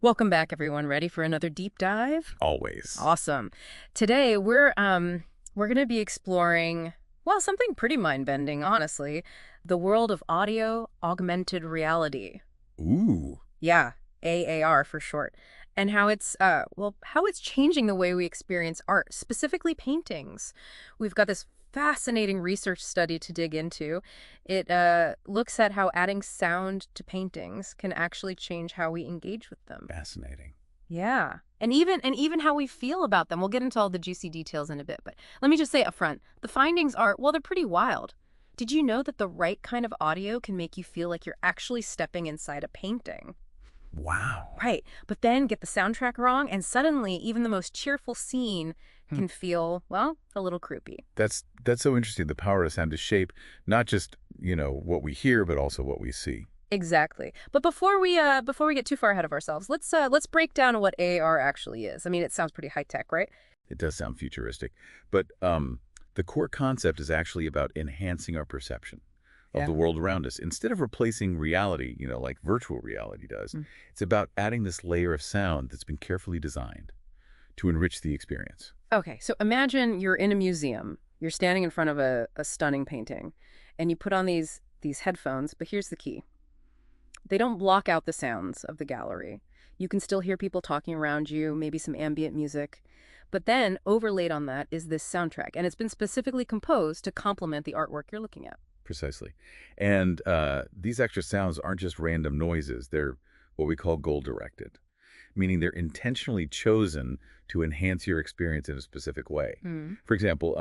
Welcome back, everyone. Ready for another deep dive? Always. Awesome. Today we're going to be exploring, well, something pretty mind-bending, honestly, the world of audio augmented reality. Ooh. Yeah, AAR for short. And how it's changing the way we experience art, specifically paintings. We've got this fascinating research study to dig into. It looks at how adding sound to paintings can actually change how we engage with them. Fascinating. Yeah. And even how we feel about them. We'll get into all the juicy details in a bit, but let me just say up front, the findings are, well, they're pretty wild. Did you know that the right kind of audio can make you feel like you're actually stepping inside a painting? Wow. Right. But then get the soundtrack wrong, and suddenly even the most cheerful scene Hmm. can feel, well, a little creepy. That's so interesting. The power of sound to shape not just, what we hear, but also what we see. Exactly. But before we get too far ahead of ourselves, let's break down what AR actually is. I mean, it sounds pretty high tech, right? It does sound futuristic. But the core concept is actually about enhancing our perception of Yeah. the world around us. Instead of replacing reality, like virtual reality does, it's about adding this layer of sound that's been carefully designed to enrich the experience. Okay, so imagine you're in a museum. You're standing in front of a stunning painting, and you put on these headphones, but here's the key. They don't block out the sounds of the gallery. You can still hear people talking around you, maybe some ambient music. But then overlaid on that is this soundtrack, and it's been specifically composed to complement the artwork you're looking at. Precisely. And these extra sounds aren't just random noises. They're what we call goal-directed, meaning they're intentionally chosen to enhance your experience in a specific way. Hmm. For example,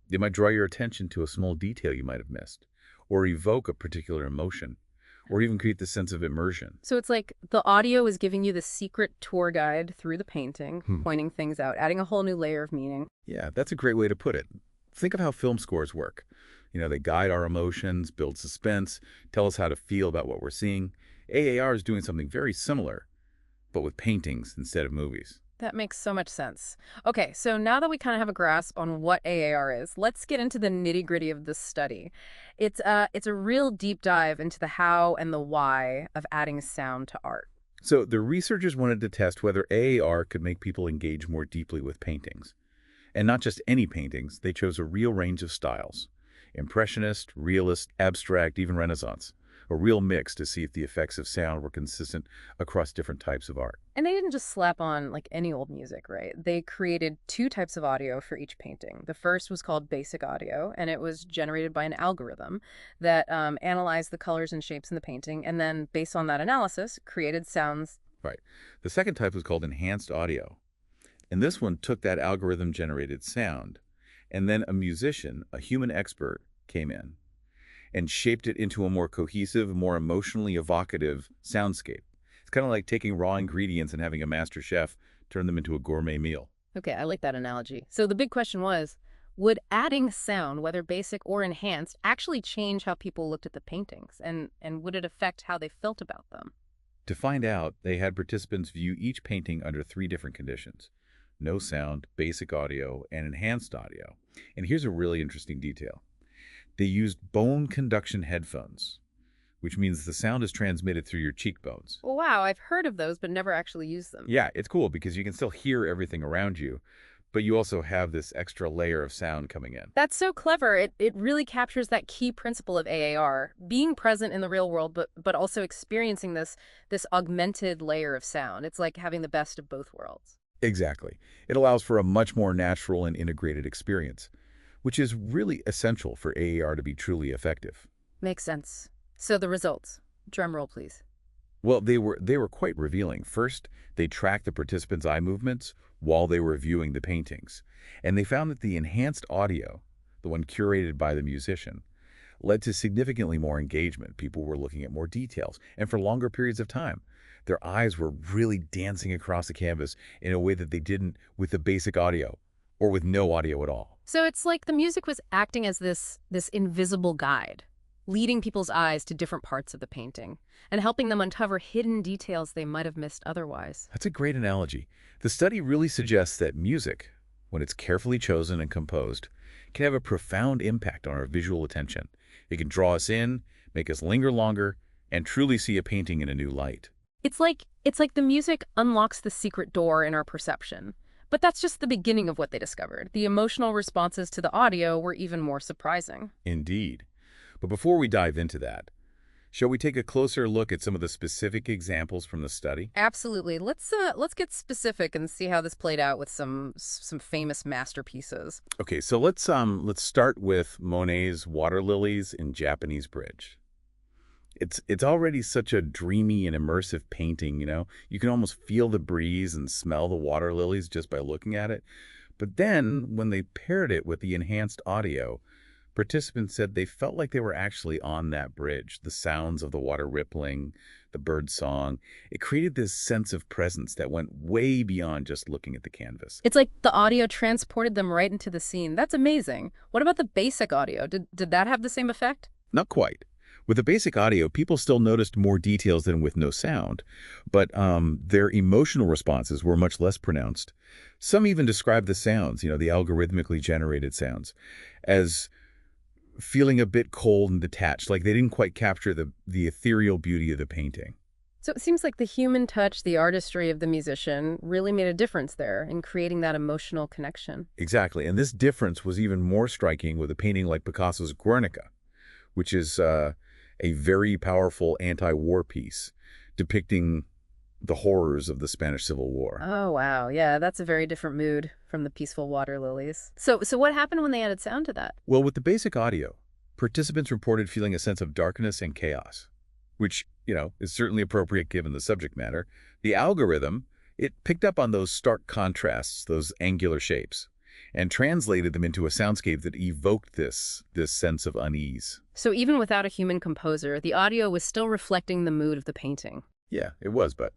they might draw your attention to a small detail you might have missed, or evoke a particular emotion, or even create the sense of immersion. So it's like the audio is giving you the secret tour guide through the painting, Hmm. pointing things out, adding a whole new layer of meaning. Yeah, that's a great way to put it. Think of how film scores work. They guide our emotions, build suspense, tell us how to feel about what we're seeing. AAR is doing something very similar, but with paintings instead of movies. That makes so much sense. Okay, so now that we kind of have a grasp on what AAR is, let's get into the nitty-gritty of this study. It's a real deep dive into the how and the why of adding sound to art. So the researchers wanted to test whether AAR could make people engage more deeply with paintings. And not just any paintings, they chose a real range of styles. Impressionist, realist, abstract, even Renaissance. A real mix to see if the effects of sound were consistent across different types of art. And they didn't just slap on like any old music, right? They created two types of audio for each painting. The first was called basic audio, and it was generated by an algorithm that analyzed the colors and shapes in the painting, and then based on that analysis, created sounds. Right. The second type was called enhanced audio. And this one took that algorithm-generated sound, and then a musician, a human expert, came in and shaped it into a more cohesive, more emotionally evocative soundscape. It's kind of like taking raw ingredients and having a master chef turn them into a gourmet meal. Okay, I like that analogy. So the big question was, would adding sound, whether basic or enhanced, actually change how people looked at the paintings? And would it affect how they felt about them? To find out, they had participants view each painting under 3 different conditions: no sound, basic audio, and enhanced audio. And here's a really interesting detail. They used bone conduction headphones, which means the sound is transmitted through your cheekbones. Well, wow, I've heard of those, but never actually used them. Yeah, it's cool because you can still hear everything around you, but you also have this extra layer of sound coming in. That's so clever. It really captures that key principle of AAR, being present in the real world, but also experiencing this augmented layer of sound. It's like having the best of both worlds. Exactly. It allows for a much more natural and integrated experience, which is really essential for AAR to be truly effective. Makes sense. So the results. Drum roll, please. Well, they were quite revealing. First, they tracked the participants' eye movements while they were viewing the paintings, and they found that the enhanced audio, the one curated by the musician, led to significantly more engagement. People were looking at more details, and for longer periods of time. Their eyes were really dancing across the canvas in a way that they didn't with the basic audio, or with no audio at all. So it's like the music was acting as this invisible guide, leading people's eyes to different parts of the painting and helping them uncover hidden details they might have missed otherwise. That's a great analogy. The study really suggests that music, when it's carefully chosen and composed, can have a profound impact on our visual attention. It can draw us in, make us linger longer, and truly see a painting in a new light. It's like the music unlocks the secret door in our perception. But that's just the beginning of what they discovered. The emotional responses to the audio were even more surprising. Indeed. But before we dive into that, shall we take a closer look at some of the specific examples from the study? Absolutely. Let's get specific and see how this played out with some famous masterpieces. Okay, so let's start with Monet's Water Lilies in Japanese Bridge. It's already such a dreamy and immersive painting, you know? You can almost feel the breeze and smell the water lilies just by looking at it. But then, when they paired it with the enhanced audio, participants said they felt like they were actually on that bridge. The sounds of the water rippling, the bird song. It created this sense of presence that went way beyond just looking at the canvas. It's like the audio transported them right into the scene. That's amazing. What about the basic audio? Did that have the same effect? Not quite. With the basic audio, people still noticed more details than with no sound, but their emotional responses were much less pronounced. Some even described the sounds, the algorithmically generated sounds, as feeling a bit cold and detached, like they didn't quite capture the ethereal beauty of the painting. So it seems like the human touch, the artistry of the musician, really made a difference there in creating that emotional connection. Exactly, and this difference was even more striking with a painting like Picasso's Guernica, which is a very powerful anti-war piece depicting the horrors of the Spanish Civil War. Oh, wow. Yeah, that's a very different mood from the peaceful water lilies. So what happened when they added sound to that? Well, with the basic audio, participants reported feeling a sense of darkness and chaos, which, is certainly appropriate given the subject matter. The algorithm, it picked up on those stark contrasts, those angular shapes, and translated them into a soundscape that evoked this sense of unease. So even without a human composer, the audio was still reflecting the mood of the painting. Yeah, it was, but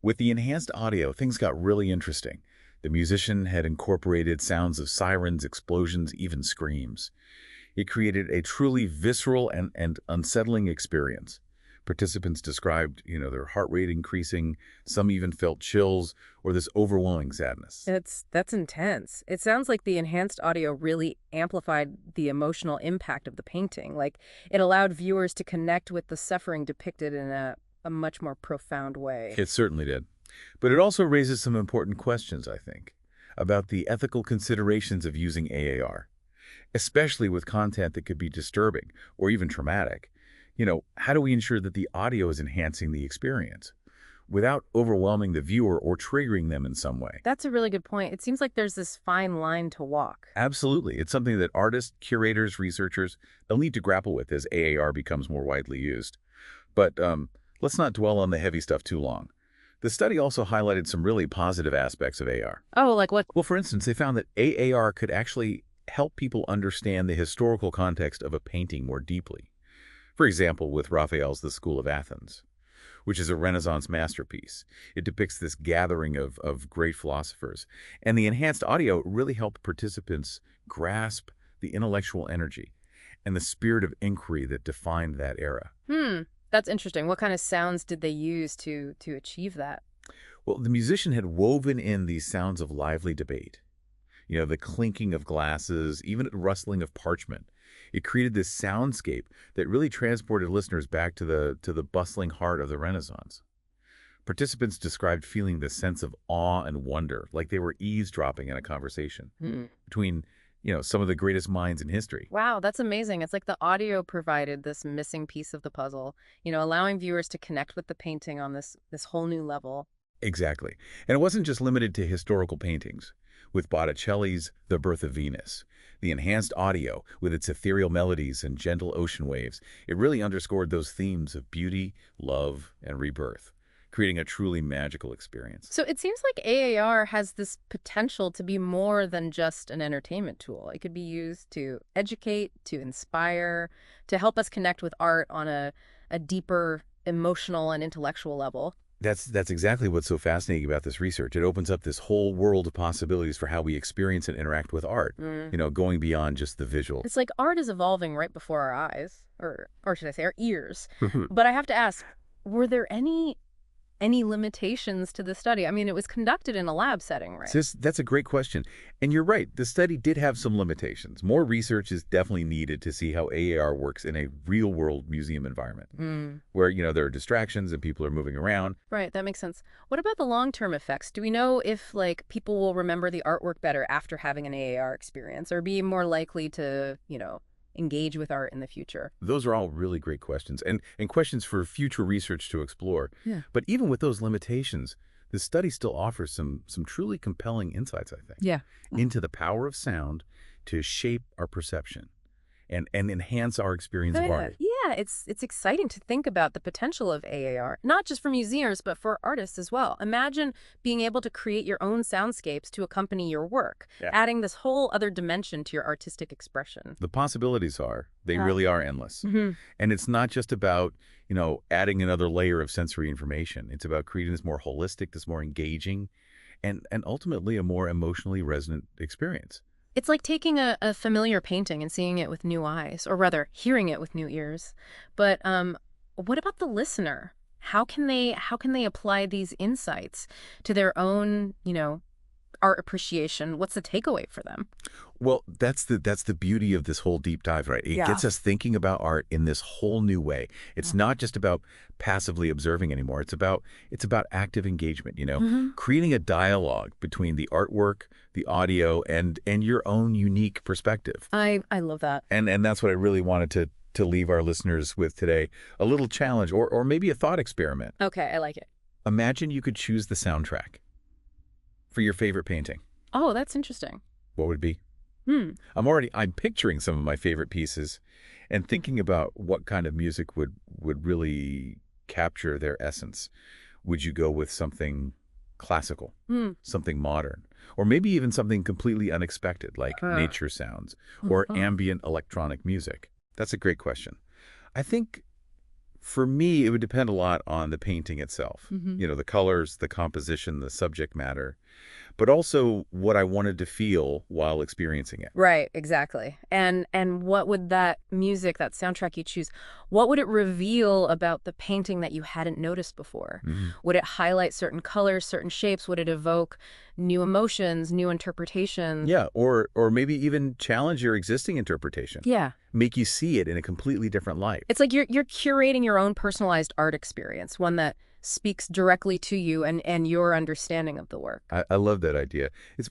with the enhanced audio, things got really interesting. The musician had incorporated sounds of sirens, explosions, even screams. It created a truly visceral and unsettling experience. Participants described, their heart rate increasing, some even felt chills or this overwhelming sadness. That's intense. It sounds like the enhanced audio really amplified the emotional impact of the painting. Like it allowed viewers to connect with the suffering depicted in a much more profound way. It certainly did. But it also raises some important questions, I think, about the ethical considerations of using AAR, especially with content that could be disturbing or even traumatic. How do we ensure that the audio is enhancing the experience without overwhelming the viewer or triggering them in some way? That's a really good point. It seems like there's this fine line to walk. Absolutely. It's something that artists, curators, researchers, they'll need to grapple with as AAR becomes more widely used. But let's not dwell on the heavy stuff too long. The study also highlighted some really positive aspects of AR. Oh, like what? Well, for instance, they found that AAR could actually help people understand the historical context of a painting more deeply. For example, with Raphael's The School of Athens, which is a Renaissance masterpiece. It depicts this gathering of great philosophers. And the enhanced audio really helped participants grasp the intellectual energy and the spirit of inquiry that defined that era. That's interesting. What kind of sounds did they use to achieve that? Well, the musician had woven in these sounds of lively debate. The clinking of glasses, even the rustling of parchment. It created this soundscape that really transported listeners back to the bustling heart of the Renaissance. Participants described feeling this sense of awe and wonder, like they were eavesdropping in a conversation between, some of the greatest minds in history. Wow, that's amazing. It's like the audio provided this missing piece of the puzzle, allowing viewers to connect with the painting on this whole new level. Exactly. And it wasn't just limited to historical paintings. With Botticelli's The Birth of Venus, the enhanced audio, with its ethereal melodies and gentle ocean waves, it really underscored those themes of beauty, love, and rebirth, creating a truly magical experience. So it seems like AAR has this potential to be more than just an entertainment tool. It could be used to educate, to inspire, to help us connect with art on a deeper emotional and intellectual level. That's exactly what's so fascinating about this research. It opens up this whole world of possibilities for how we experience and interact with art, going beyond just the visual. It's like art is evolving right before our eyes, or should I say our ears. But I have to ask, were there any any limitations to the study? I mean, it was conducted in a lab setting, right? That's a great question. And you're right, the study did have some limitations. More research is definitely needed to see how AAR works in a real-world museum environment Mm. where, there are distractions and people are moving around. Right, that makes sense. What about the long-term effects? Do we know if, like, people will remember the artwork better after having an AAR experience or be more likely to, engage with art in the future? Those are all really great questions and questions for future research to explore. Yeah. But even with those limitations, the study still offers some truly compelling insights, I think, Yeah. into the power of sound to shape our perception and enhance our experience of art. Yeah, it's exciting to think about the potential of AAR, not just for museums, but for artists as well. Imagine being able to create your own soundscapes to accompany your work, Yeah. adding this whole other dimension to your artistic expression. The possibilities they Yeah. really are endless. Hmm. And it's not just about, adding another layer of sensory information. It's about creating this more holistic, this more engaging, and ultimately a more emotionally resonant experience. It's like taking a familiar painting and seeing it with new eyes, or rather, hearing it with new ears. But what about the listener? How can they apply these insights to their own, art appreciation? What's the takeaway for them? Well, that's the beauty of this whole deep dive, right? It Yeah. gets us thinking about art in this whole new way. It's not just about passively observing anymore. It's about active engagement, Hmm. creating a dialogue between the artwork, the audio, and your own unique perspective. I love that. And that's what I really wanted to leave our listeners with today. A little challenge or maybe a thought experiment. Okay, I like it. Imagine you could choose the soundtrack for your favorite painting. Oh, that's interesting. What would it be? Hmm. I'm picturing some of my favorite pieces and thinking about what kind of music would really capture their essence. Would you go with something classical, Hmm. something modern, or maybe even something completely unexpected like nature sounds or ambient electronic music? That's a great question. I think for me, it would depend a lot on the painting itself. Hmm. The colors, the composition, the subject matter, but also what I wanted to feel while experiencing it. Right, exactly. And what would that music, that soundtrack you choose, what would it reveal about the painting that you hadn't noticed before? Mhm. Would it highlight certain colors, certain shapes? Would it evoke new emotions, new interpretations? Yeah, or maybe even challenge your existing interpretation. Yeah. Make you see it in a completely different light. It's like you're curating your own personalized art experience, one that speaks directly to you and your understanding of the work. I love that idea.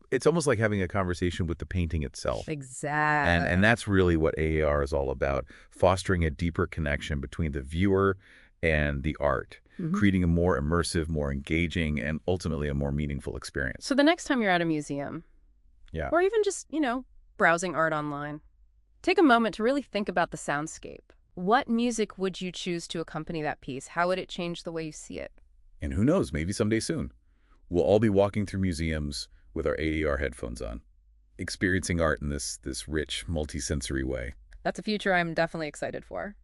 It's almost like having a conversation with the painting itself. Exactly. And that's really what AAR is all about, fostering a deeper connection between the viewer and the art, creating a more immersive, more engaging, and ultimately a more meaningful experience. So the next time you're at a museum, Yeah. or even just, browsing art online, take a moment to really think about the soundscape. What music would you choose to accompany that piece? How would it change the way you see it? And who knows, maybe someday soon, we'll all be walking through museums with our AAR headphones on, experiencing art in this rich, multisensory way. That's a future I'm definitely excited for.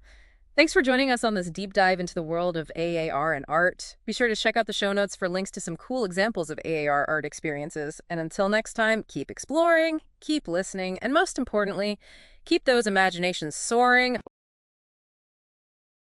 Thanks for joining us on this deep dive into the world of AAR and art. Be sure to check out the show notes for links to some cool examples of AAR art experiences. And until next time, keep exploring, keep listening, and most importantly, keep those imaginations soaring.